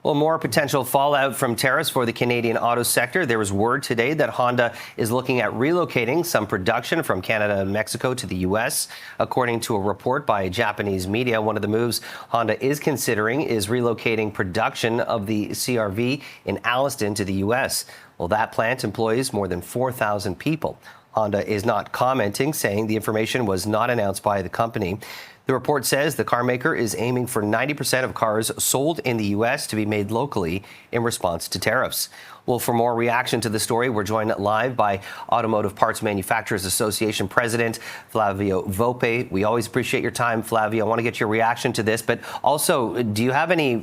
Well, more potential fallout from tariffs for the Canadian auto sector. There was word today that Honda is looking at relocating some production from Canada and Mexico to the U.S. According to a report by Japanese media, one of the moves Honda is considering is relocating production of the CR-V in Alliston to the U.S. Well, that plant employs more than 4,000 people. Honda is not commenting, saying the information was not announced by the company. The report says the car maker is aiming for 90% of cars sold in the U.S. to be made locally in response to tariffs. Well, for more reaction to the story, we're joined live by Automotive Parts Manufacturers Association President Flavio Volpe. We always appreciate your time, Flavio. I want to get your reaction to this, but also, do you have any,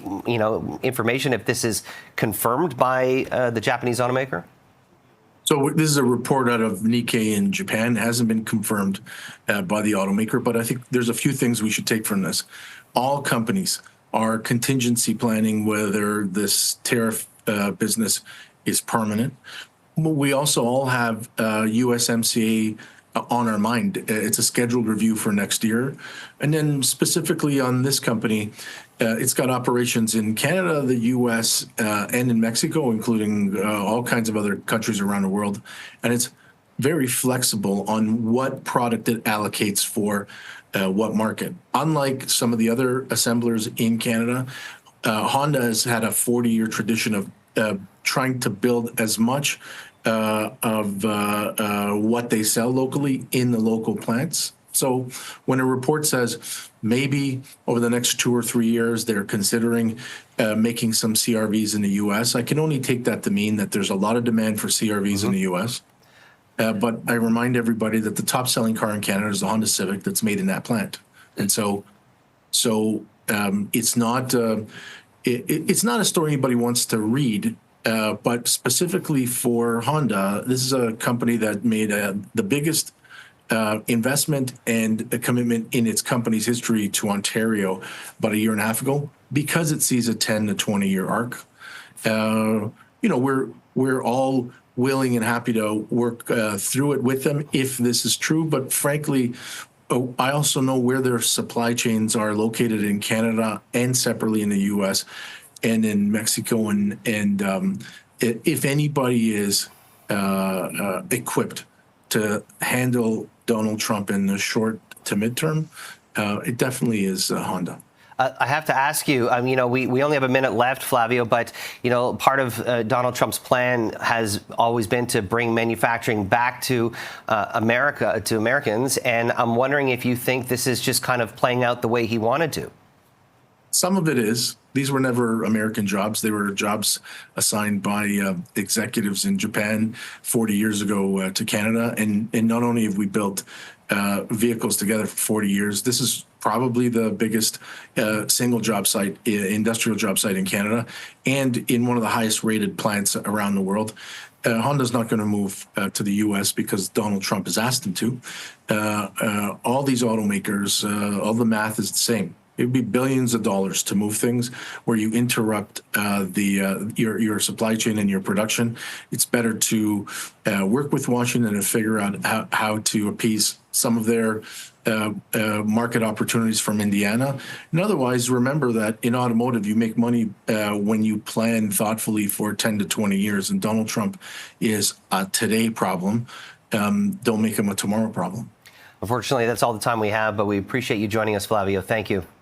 information if this is confirmed by the Japanese automaker? So this is a report out of Nikkei in Japan. It hasn't been confirmed by the automaker, but I think there's a few things we should take from this. All companies are contingency planning whether this tariff business is permanent. We also all have USMCA on our mind. It's a scheduled review for next year. And then specifically on this company, it's got operations in Canada, the U.S., and in Mexico, including all kinds of other countries around the world. And it's very flexible on what product it allocates for what market. Unlike some of the other assemblers in Canada, Honda has had a 40-year tradition of trying to build as much of what they sell locally in the local plants. So when a report says maybe over the next 2 or 3 years they're considering making some CRVs in the U.S., I can only take that to mean that there's a lot of demand for CRVs in the U.S. But I remind everybody that the top-selling car in Canada is the Honda Civic that's made in that plant, and so it's not a story anybody wants to read. But specifically for Honda, this is a company that made the biggest investment and a commitment in its company's history to Ontario about a year and a half ago, because it sees a 10 to 20 year arc. We're all willing and happy to work through it with them if this is true. But frankly, I also know where their supply chains are located in Canada and separately in the U.S. and in Mexico, and if anybody is equipped to handle Donald Trump in the short to midterm, it definitely is Honda. I have to ask you, we only have a minute left, Flavio, but, part of Donald Trump's plan has always been to bring manufacturing back to America, to Americans. And I'm wondering if you think this is just kind of playing out the way he wanted to. Some of it is. These were never American jobs. They were jobs assigned by executives in Japan 40 years ago to Canada. And not only have we built vehicles together for 40 years, this is probably the biggest single job site, industrial job site in Canada, and in one of the highest rated plants around the world. Honda's not going to move to the U.S. because Donald Trump has asked them to. All these automakers, all the math is the same. It would be billions of dollars to move things where you interrupt your supply chain and your production. It's better to work with Washington and figure out how to appease some of their market opportunities from Indiana. And otherwise, remember that in automotive, you make money when you plan thoughtfully for 10 to 20 years. And Donald Trump is a today problem. Don't make him a tomorrow problem. Unfortunately, that's all the time we have, but we appreciate you joining us, Flavio. Thank you.